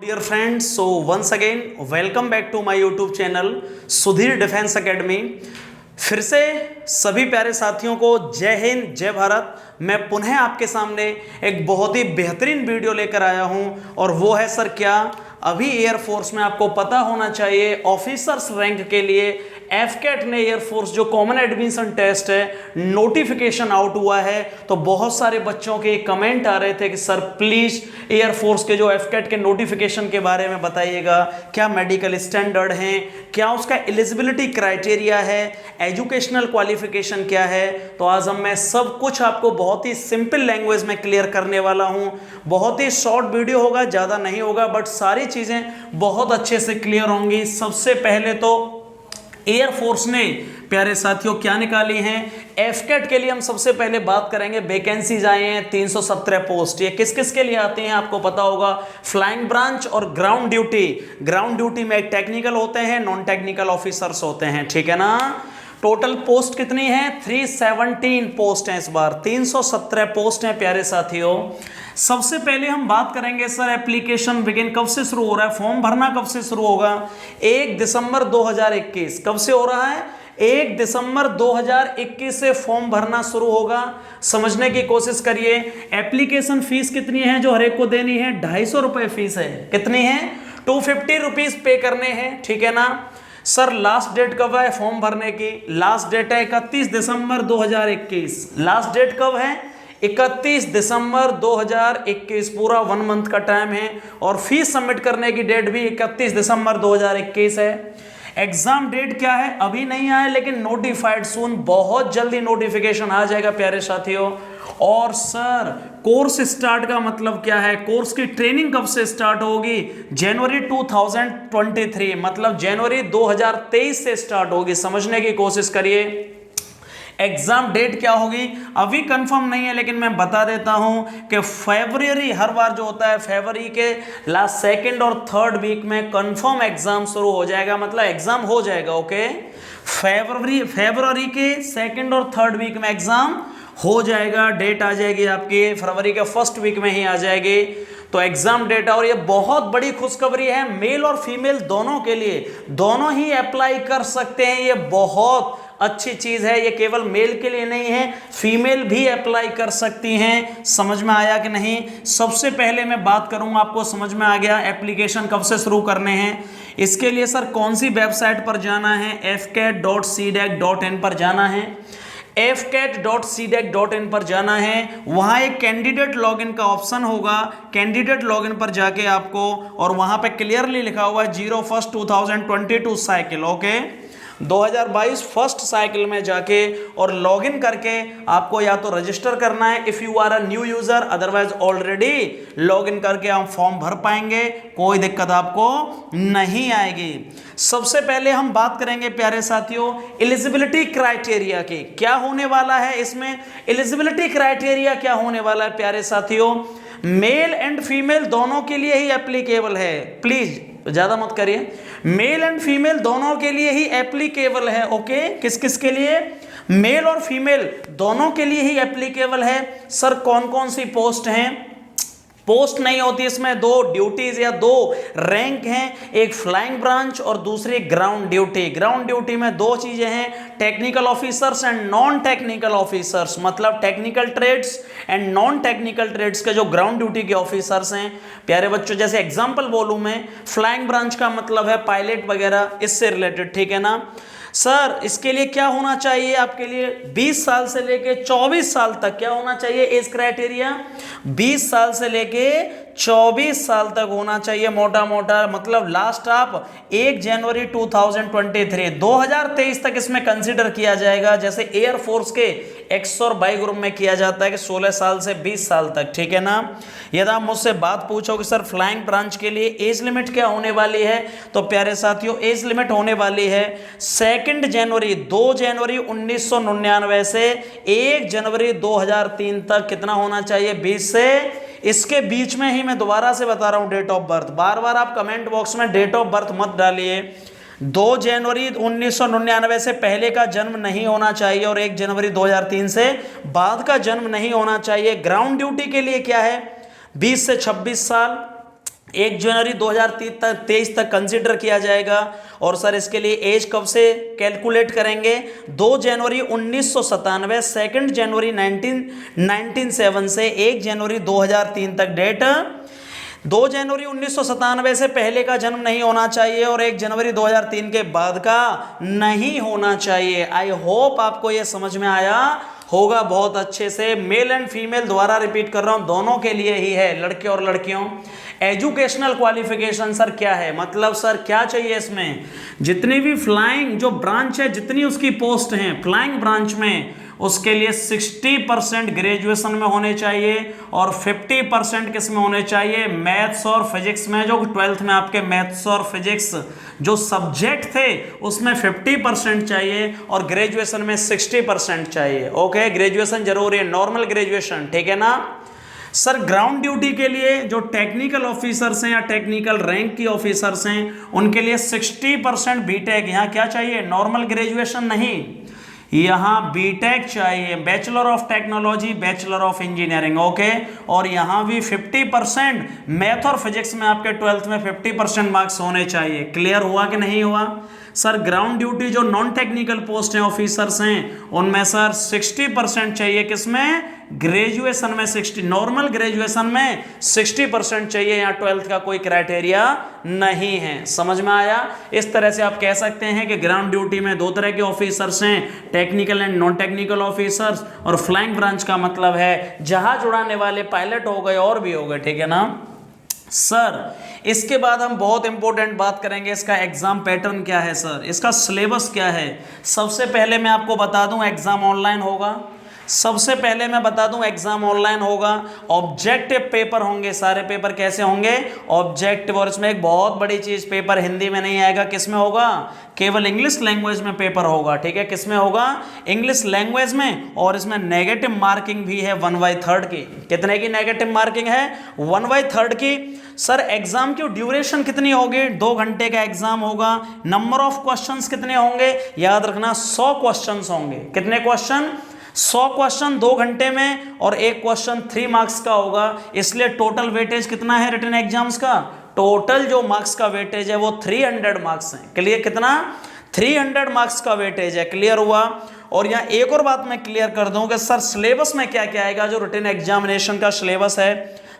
Dear friends, so once again welcome back to my YouTube channel Sudhir defence academy. फिर से सभी प्यारे साथियों को जय हिंद जय भारत। मैं पुनः आपके सामने एक बहुत ही बेहतरीन वीडियो लेकर आया हूं और वो है सर क्या अभी एयरफोर्स में आपको पता होना चाहिए ऑफिसर्स रैंक के लिए एफकेट ने एयरफोर्स जो कॉमन एडमिशन टेस्ट है नोटिफिकेशन आउट हुआ है। तो बहुत सारे बच्चों के कमेंट आ रहे थे कि सर प्लीज एयरफोर्स के जो एफकेट के नोटिफिकेशन के बारे में बताइएगा, क्या मेडिकल स्टैंडर्ड हैं, क्या उसका एलिजिबिलिटी क्राइटेरिया है, एजुकेशनल क्वालिफिकेशन क्या है। तो आज हम मैं सब कुछ आपको बहुत ही सिंपल लैंग्वेज में क्लियर करने वाला हूं। बहुत ही शॉर्ट वीडियो होगा, ज़्यादा नहीं होगा, बट सारी चीज़ें बहुत अच्छे से क्लियर होंगी। सबसे पहले तो एयरफोर्स ने प्यारे साथियों क्या निकाली हैं एफकेट के लिए हम सबसे पहले बात करेंगे। वैकेंसीज आए हैं 317 पोस्ट। ये किस किस के लिए आते हैं आपको पता होगा, फ्लाइंग ब्रांच और ग्राउंड ड्यूटी। ग्राउंड ड्यूटी में एक टेक्निकल होते हैं, नॉन टेक्निकल ऑफिसर्स होते हैं, ठीक है ना। टोटल पोस्ट कितनी है 317 पोस्ट हैं, इस बार 317 पोस्ट हैं प्यारे साथियों। सबसे पहले हम बात करेंगे सर एप्लीकेशन बिगिन कब से शुरू हो रहा है, फॉर्म भरना कब से शुरू होगा। 1 दिसंबर 2021 कब से हो रहा है, 1 दिसंबर 2021 से फॉर्म भरना शुरू होगा। समझने की कोशिश करिए। एप्लीकेशन फीस कितनी है जो हर एक को देनी है, 250 रुपये फीस है। कितनी है, 250 रुपीज पे करने हैं, ठीक है ना। सर लास्ट डेट कब है फॉर्म भरने की, लास्ट डेट है 31 दिसंबर 2021। लास्ट डेट कब है 31 दिसंबर 2021, पूरा 1 मंथ का टाइम है। और फीस सबमिट करने की डेट भी 31 दिसंबर 2021 है। एग्जाम डेट क्या है अभी नहीं आया, लेकिन नोटिफाइड सून, बहुत जल्दी नोटिफिकेशन आ जाएगा प्यारे साथियों। और सर कोर्स स्टार्ट का मतलब क्या है, कोर्स की ट्रेनिंग कब से स्टार्ट होगी, जनवरी 2023 मतलब जनवरी 2023 से स्टार्ट होगी। समझने की कोशिश करिए। एग्जाम डेट क्या होगी अभी कंफर्म नहीं है, लेकिन मैं बता देता हूं कि फरवरी हर बार जो होता है फरवरी के लास्ट 2nd और 3rd वीक में कंफर्म एग्जाम शुरू हो जाएगा, मतलब एग्जाम हो जाएगा। ओके, फरवरी के 2nd और 3rd वीक में एग्जाम हो जाएगा। डेट आ जाएगी आपकी फरवरी के 1st वीक में ही आ जाएगी। तो एग्जाम डेट, और ये बहुत बड़ी खुशखबरी है मेल और फीमेल दोनों के लिए, दोनों ही अप्लाई कर सकते हैं। ये बहुत अच्छी चीज है, ये केवल मेल के लिए नहीं है, फीमेल भी अप्लाई कर सकती हैं। समझ में आया कि नहीं। सबसे पहले मैं बात करूंगा, आपको समझ में आ गया एप्लीकेशन कब से शुरू करने हैं। इसके लिए सर कौन सी वेबसाइट पर जाना है, fcat.cdac.in पर जाना है। fcat.cdac.in पर जाना है, वहाँ एक कैंडिडेट लॉगिन का ऑप्शन होगा। कैंडिडेट लॉगिन पर जाके आपको, और वहाँ पे क्लियरली लिखा हुआ है 01/1/2022 साइकिल। ओके, 2022 फर्स्ट साइकिल में जाके और लॉगिन करके आपको या तो रजिस्टर करना है if you are a new user, otherwise already login करके हम फॉर्म भर पाएंगे, कोई दिक्कत आपको नहीं आएगी। सबसे पहले हम बात करेंगे प्यारे साथियों एलिजिबिलिटी क्राइटेरिया की, क्या होने वाला है इसमें। एलिजिबिलिटी क्राइटेरिया क्या होने वाला है प्यारे साथियों, मेल एंड फीमेल दोनों के लिए ही एप्लीकेबल है। प्लीज ज्यादा मत करिए, मेल एंड फीमेल दोनों के लिए ही एप्लीकेबल है। ओके, किस किस के लिए, मेल और फीमेल दोनों के लिए ही एप्लीकेबल है। सर कौन कौन सी पोस्ट हैं, पोस्ट नहीं होती इसमें, 2 ड्यूटीज या 2 रैंक हैं, एक फ्लाइंग ब्रांच और दूसरी ग्राउंड ड्यूटी। ग्राउंड ड्यूटी में 2 चीजें हैं, technical officers and non technical officers, मतलब technical trades and non technical trades के जो ग्राउंड ड्यूटी के ऑफिसर्स हैं प्यारे बच्चों। जैसे एग्जांपल बोलूं मैं, फ्लाइंग ब्रांच का मतलब है पायलट वगैरह, इससे रिलेटेड, ठीक है ना। सर इसके लिए क्या होना चाहिए आपके लिए, 20 साल से लेके 24 साल तक क्या होना चाहिए एज क्राइटेरिया, 20 साल से लेके 24 साल तक होना चाहिए मोटा मोटा। मतलब लास्ट आप 1 जनवरी 2023 तक इसमें कंसीडर किया जाएगा, जैसे एयरफोर्स के एक्स और वाई ग्रुप में किया जाता है कि 16 साल से 20 साल तक, ठीक है ना। यदि आप मुझसे बात पूछोगे सर फ्लाइंग ब्रांच के लिए एज लिमिट क्या होने वाली है, तो प्यारे साथियों एज लिमिट होने वाली है 2 जनवरी 1999 से 1 जनवरी 2003 तक। कितना होना चाहिए, 20 से। इसके बीच में ही मैं दोबारा से बता रहा हूं डेट ऑफ बर्थ, बार बार आप कमेंट बॉक्स में डेट ऑफ बर्थ मत डालिए। 2 जनवरी 1999 से पहले का जन्म नहीं होना चाहिए और 1 जनवरी 2003 से बाद का जन्म नहीं होना चाहिए। ग्राउंड ड्यूटी के लिए क्या है, 20 से 26 साल, 1 जनवरी 2023 तक कंसिडर किया जाएगा। और सर इसके लिए एज कब से कैलकुलेट करेंगे? 2 जनवरी 1997, 2 जनवरी 1997 से 1 जनवरी 2003 तक डेट। 2 जनवरी 1997 से पहले का जन्म नहीं होना चाहिए और 1 जनवरी 2003 के बाद का नहीं होना चाहिए। आई होप आपको ये समझ में आया होगा बहुत अच्छे से। मेल एंड फीमेल द्वारा रिपीट कर रहा हूं, दोनों के लिए ही है, लड़के और लड़कियों। एजुकेशनल क्वालिफिकेशन सर क्या है? मतलब सर क्या चाहिए इसमें? जितनी भी फ्लाइंग जो ब्रांच है, जितनी उसकी पोस्ट हैं फ्लाइंग ब्रांच में, उसके लिए 60% ग्रेजुएशन में होने चाहिए और 50% किस में होने चाहिए? मैथ्स और फिजिक्स में। जो 12th में आपके मैथ्स और फिजिक्स जो सब्जेक्ट थे उसमें 50% चाहिए और ग्रेजुएशन में 60% चाहिए। ओके, ग्रेजुएशन जरूरी है, नॉर्मल ग्रेजुएशन, ठीक है ना सर। ग्राउंड ड्यूटी के लिए जो टेक्निकल ऑफिसर्स हैं या टेक्निकल रैंक की ऑफिसर्स हैं उनके लिए 60% बीटेक। यहाँ क्या चाहिए? नॉर्मल ग्रेजुएशन नहीं, यहाँ बीटेक चाहिए, bachelor of technology, bachelor of engineering. Okay, और यहाँ भी 50% मैथ और फिजिक्स में आपके 12th में 50% मार्क्स होने चाहिए। क्लियर हुआ कि नहीं हुआ सर? ग्राउंड ड्यूटी जो नॉन टेक्निकल पोस्ट हैं ऑफिसर्स हैं उनमें सर 60% चाहिए, किसमें? ग्रेजुएशन में 60, नॉर्मल ग्रेजुएशन में 60% चाहिए। यहाँ 12th का कोई क्राइटेरिया नहीं है। समझ में आया? इस तरह से आप कह सकते हैं कि ग्राउंड ड्यूटी में 2 तरह के ऑफिसर्स हैं, technical and non technical officers. और फ्लाइंग ब्रांच का मतलब है जहाज उड़ाने वाले पायलट हो गए और भी हो गए, ठीक है ना सर। इसके बाद हम बहुत इंपॉर्टेंट बात करेंगे, इसका एग्जाम पैटर्न क्या है सर, इसका सिलेबस क्या है। सबसे पहले मैं आपको बता दूं एग्जाम ऑनलाइन होगा। सबसे पहले मैं बता दूं एग्जाम ऑनलाइन होगा। ऑब्जेक्टिव पेपर होंगे, सारे पेपर कैसे होंगे? ऑब्जेक्टिव। और इसमें एक बहुत बड़ी चीज, पेपर हिंदी में नहीं आएगा, किसमें होगा? केवल इंग्लिश लैंग्वेज में पेपर होगा, ठीक है। किसमें होगा? इंग्लिश लैंग्वेज में। और इसमें नेगेटिव मार्किंग भी है 1/3 की। कितने की नेगेटिव मार्किंग है? 1/3 की। सर एग्जाम की ड्यूरेशन कितनी होगी? 2 घंटे का एग्जाम होगा। नंबर ऑफ क्वेश्चंस कितने होंगे? याद रखना 100 क्वेश्चंस होंगे। कितने क्वेश्चन? 100 क्वेश्चन 2 घंटे में, और एक क्वेश्चन 3 मार्क्स का होगा। इसलिए टोटल वेटेज कितना है रिटन एग्जाम्स का? टोटल जो मार्क्स का वेटेज है वो 300 मार्क्स है। क्लियर? कितना? 300 मार्क्स का वेटेज है। क्लियर हुआ? और यहाँ एक और बात मैं क्लियर कर दूं कि सर सिलेबस में क्या क्या आएगा। जो रिटन एग्जामिनेशन का सिलेबस है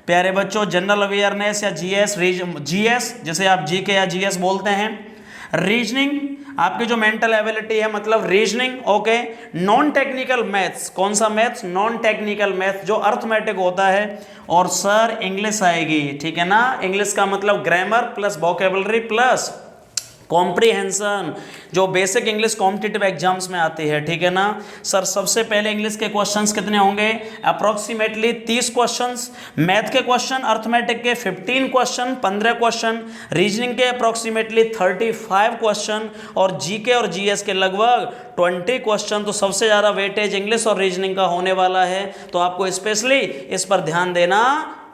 प्यारे बच्चों, जनरल अवेयरनेस या जीएस जिसे आप जीके या जीएस बोलते हैं, रीजनिंग, आपकी जो मेंटल एबिलिटी है मतलब reasoning. Okay, non technical maths, कौन सा मैथ्स? नॉन टेक्निकल मैथ्स जो अर्थमेटिक होता है। और सर इंग्लिश आएगी, ठीक है ना। इंग्लिश का मतलब grammar plus vocabulary plus comprehension, जो बेसिक इंग्लिश कॉम्पिटिटिव एग्जाम्स में आती है, ठीक है ना सर। सबसे पहले इंग्लिश के क्वेश्चंस कितने होंगे? Approximately 30 questions. मैथ के क्वेश्चन, अर्थमेटिक के 15 क्वेश्चन, 15 क्वेश्चन। रीजनिंग के अप्रोक्सीमेटली 35 क्वेश्चन। और जीके और जीएस के लगभग 20 क्वेश्चन। तो सबसे ज़्यादा वेटेज इंग्लिश और रीजनिंग का होने वाला है, तो आपको स्पेशली इस पर ध्यान देना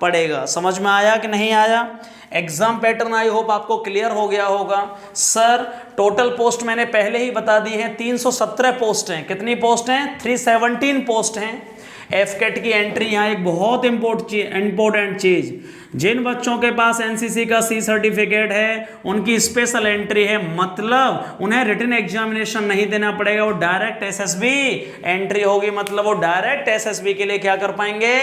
पड़ेगा। समझ में आया कि नहीं आया? एग्जाम पैटर्न आई होप आपको क्लियर हो गया होगा। सर टोटल पोस्ट मैंने पहले ही बता दी है, 317 पोस्ट हैं। कितनी पोस्ट हैं? 317 पोस्ट हैं। एफकेट की एंट्री यहाँ एक बहुत इंपॉर्टेंट चीज, जिन बच्चों के पास एनसीसी का सी सर्टिफिकेट है उनकी स्पेशल एंट्री है, मतलब उन्हें रिटन एग्जामिनेशन नहीं देना पड़ेगा, वो डायरेक्ट एसएसबी एंट्री होगी। मतलब वो डायरेक्ट एसएसबी के लिए क्या कर पाएंगे?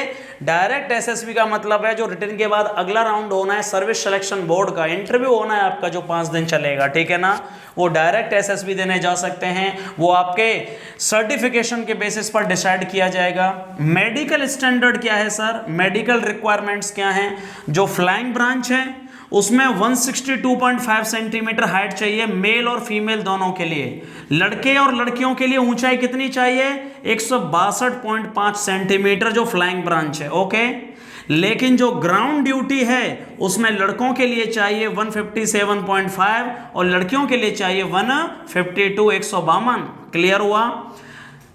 डायरेक्ट एसएसबी का मतलब है जो रिटन के बाद अगला राउंड होना है सर्विस सिलेक्शन बोर्ड का, इंटरव्यू होना है आपका जो 5 दिन चलेगा, ठीक है ना, वो डायरेक्ट एसएसबी देने जा सकते हैं। वो आपके सर्टिफिकेशन के बेसिस पर डिसाइड किया जाएगा। मेडिकल स्टैंडर्ड क्या है सर? मेडिकल रिक्वायरमेंट्स क्या हैं? जो फ्लाइंग ब्रांच है उसमें 162.5 सेंटीमीटर हाइट चाहिए, मेल और फीमेल दोनों के लिए। लड़के और लड़कियों के लिए ऊंचाई कितनी चाहिए? 162.5 सेंटीमीटर जो फ्लाइंग ब्रांच है। ओके, लेकिन जो ग्राउंड ड्यूटी है उसमें लड़कों के लिए चाहिए 157.5 और लड़कियों के लिए चाहिए 152, 152। क्लियर हुआ?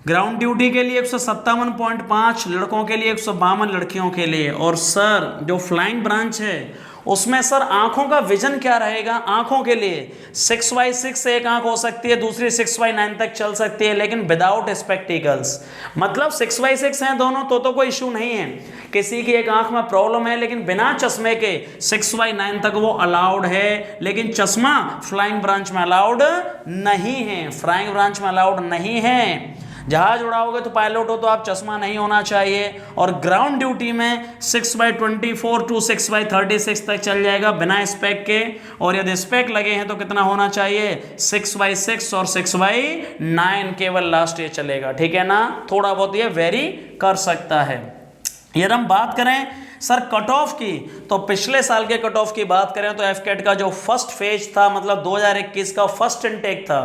ग्राउंड ड्यूटी के लिए 157.5 लड़कों के लिए, 152 लड़कियों के लिए। और सर जो फ्लाइंग ब्रांच है उसमें सर आंखों का विजन क्या रहेगा, आंखों के लिए 6/6 एक आंख हो सकती है, दूसरी 6/9 तक चल सकती है, लेकिन विदाउट स्पेक्टिकल्स। मतलब 6/6 हैं दोनों तो कोई इशू नहीं है। किसी की एक आंख में प्रॉब्लम है लेकिन बिना चश्मे के 6/9 तक वो अलाउड है, लेकिन चश्मा फ्लाइंग ब्रांच में अलाउड नहीं है, फ्लाइंग ब्रांच में अलाउड नहीं है। जहाज उड़ाओगे तो पायलट हो तो आप चश्मा नहीं होना चाहिए, और ग्राउंड ड्यूटी में 6/24 टू 6/36 तक चल जाएगा बिना स्पेक के, और यदि स्पेक लगे हैं तो कितना होना चाहिए 6/6 और 6/9 केवल लास्ट ये चलेगा, ठीक है ना। थोड़ा बहुत ये वेरी कर सकता है। यदि हम बात करें सर कट ऑफ की, तो पिछले साल के कट ऑफ की बात करें तो एफकेट का जो फर्स्ट फेज था, मतलब 2021 का फर्स्ट इनटेक था,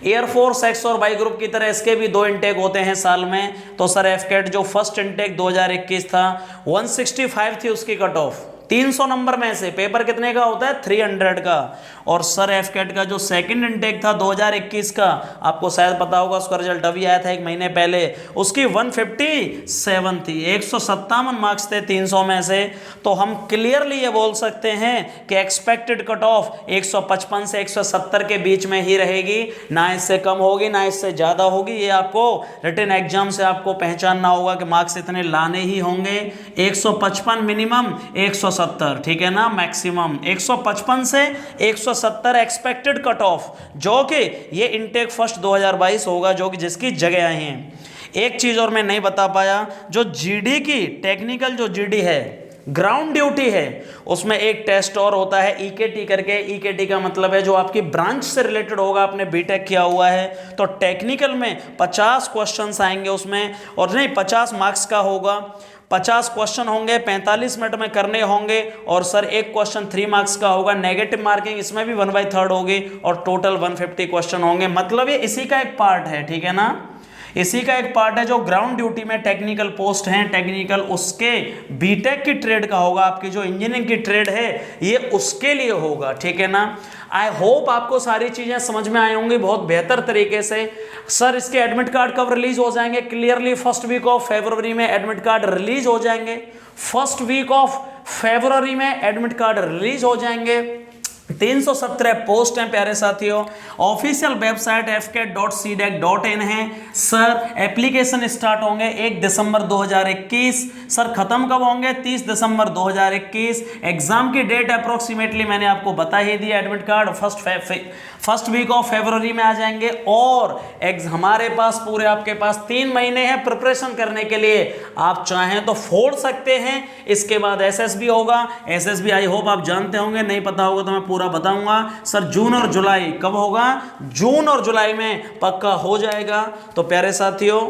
एयरफोर्स एक्स और वाई ग्रुप की तरह इसके भी 2 इनटेक होते हैं साल में। तो सर एफकेट जो फर्स्ट इनटेक 2021 था 165 थी उसकी कट ऑफ, 300 नंबर में से पेपर कितने का होता है 300 का। और सर एफकेट का जो सेकंड इनटेक था 2021 का, आपको शायद पता होगा उसका रिजल्ट अभी आया था 1 महीने पहले, उसकी 157 थी, 157 मार्क्स थे 300 में से। तो हम क्लियरली ये बोल सकते हैं कि एक्सपेक्टेड कट ऑफ 155 से 170 के बीच में ही रहेगी, ना इससे कम होगी ना इससे ज़्यादा होगी। ये आपको रिटन एग्जाम से आपको पहचानना होगा कि मार्क्स इतने लाने ही होंगे, 155 मिनिमम, 170 ठीक है ना मैक्सिमम, 155 से 170 एक्सपेक्टेड कट ऑफ, जो कि ये इनटेक फर्स्ट 2022 होगा, जो कि जिसकी जगह आई हैं। एक चीज़ और मैं नहीं बता पाया, जो जीडी की टेक्निकल जो जीडी है ग्राउंड ड्यूटी है, उसमें एक टेस्ट और होता है ईकेटी करके। ईकेटी का मतलब है जो आपकी ब्रांच से रिलेटेड होगा, आपने बीटेक किया हुआ है तो टेक्निकल में 50 क्वेश्चंस आएंगे उसमें, और नहीं 50 मार्क्स का होगा, 50 क्वेश्चन होंगे, 45 मिनट में करने होंगे, और सर एक क्वेश्चन 3 मार्क्स का होगा, नेगेटिव मार्किंग इसमें भी 1/3 होगी, और टोटल 150 क्वेश्चन होंगे। मतलब ये इसी का एक पार्ट है, ठीक है ना, इसी का एक पार्ट है जो ग्राउंड ड्यूटी में टेक्निकल पोस्ट हैं, टेक्निकल उसके बीटेक की ट्रेड का होगा, आपकी जो इंजीनियरिंग की ट्रेड है ये उसके लिए होगा, ठीक है ना। आई होप आपको सारी चीजें समझ में आई होंगी बहुत बेहतर तरीके से। सर इसके एडमिट कार्ड कब रिलीज हो जाएंगे, clearly first week of February में एडमिट कार्ड रिलीज हो जाएंगे, फर्स्ट वीक ऑफ फरवरी में एडमिट कार्ड रिलीज हो जाएंगे। 317 पोस्ट हैं प्यारे साथियों। ऑफिशियल वेबसाइट fket.cdac.in है। सर एप्लीकेशन स्टार्ट होंगे 1 दिसंबर 2021, सर खत्म कब होंगे 30 दिसंबर 2021। एग्जाम की डेट अप्रोक्सीमेटली मैंने आपको बता ही दिया, admit card first week of February में आ जाएंगे, और हमारे पास पूरे आपके पास 3 महीने हैं प्रिपरेशन करने के लिए, आप चाहें तो फोड़ सकते हैं। इसके बाद एसएसबी होगा, एसएसबी आई होप आप जानते होंगे, नहीं पता होगा तो मैं पूरा बताऊंगा। सर जून और जुलाई कब होगा, जून और जुलाई में पक्का हो जाएगा। तो प्यारे साथियों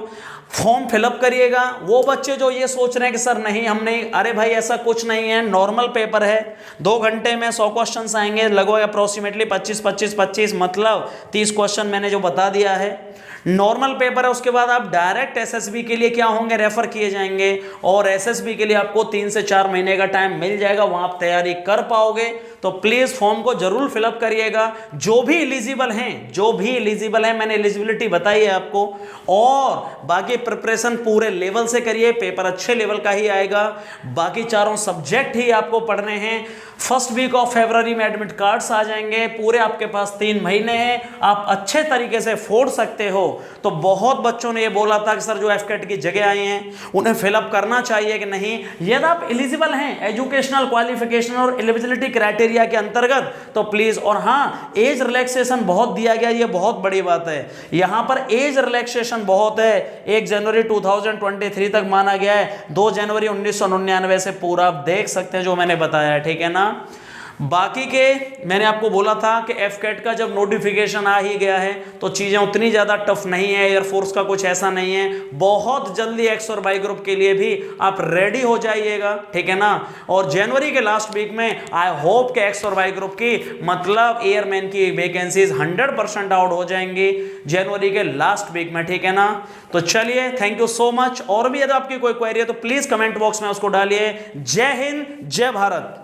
फॉर्म फिलअप करिएगा। वो बच्चे जो ये सोच रहे हैं कि सर नहीं हम नहीं, अरे भाई ऐसा कुछ नहीं है, नॉर्मल पेपर है, 2 घंटे में 100 क्वेश्चंस आएंगे, लगभग अप्रोक्सीमेटली 25 मतलब 30 क्वेश्चन मैंने जो बता दिया है, नॉर्मल पेपर है। उसके बाद आप डायरेक्ट एसएसबी के लिए क्या होंगे, रेफर किए जाएंगे, और एसएसबी के लिए आपको 3 से 4 महीने का टाइम मिल जाएगा, वहां आप तैयारी कर पाओगे। तो प्लीज फॉर्म को जरूर फिलअप करिएगा। जो भी एलिजिबल हैं, मैंने एलिजिबिलिटी बताई है आपको, और बाकी प्रिपरेशन पूरे लेवल से करिए, पेपर अच्छे लेवल का ही आएगा। बाकी चारों सब्जेक्ट ही आपको पढ़ने हैं। फर्स्ट वीक ऑफ फरवरी में एडमिट कार्ड्स आ जाएंगे, पूरे आपके पास 3 महीने हैं, आप अच्छे तरीके से फोड़ सकते हो। तो बहुत बच्चों ने ये बोला था कि सर जो एफकेट की जगह आए हैं उन्हें फिलअप करना चाहिए कि नहीं। यदि आप एलिजिबल हैं एजुकेशनल क्वालिफिकेशन और एलिजिबिलिटी क्राइटेरिया के अंतर्गत तो प्लीज, और हाँ एज रिलैक्सेशन बहुत दिया गया, ये बहुत बड़ी बात है, यहां पर एज रिलैक्सेशन बहुत है। 1 जनवरी 2023 तक माना गया है, 2 जनवरी 1999 से पूरा आप देख सकते हैं जो मैंने बताया है, ठीक है ना। बाकी के मैंने आपको बोला था कि एफकेट का जब नोटिफिकेशन आ ही गया है तो चीज़ें उतनी ज़्यादा टफ नहीं है, एयरफोर्स का कुछ ऐसा नहीं है, बहुत जल्दी एक्स और वाई ग्रुप के लिए भी आप रेडी हो जाइएगा, ठीक है ना। और जनवरी के लास्ट वीक में आई होप कि एक्स और वाई ग्रुप की मतलब एयरमैन की वैकेंसीज 100% आउट हो जाएंगी जनवरी के लास्ट वीक में, ठीक है ना। तो चलिए थैंक यू सो मच, और भी यदि आपकी कोई क्वेरी है तो प्लीज़ कमेंट बॉक्स में उसको डालिए। जय हिंद, जय भारत।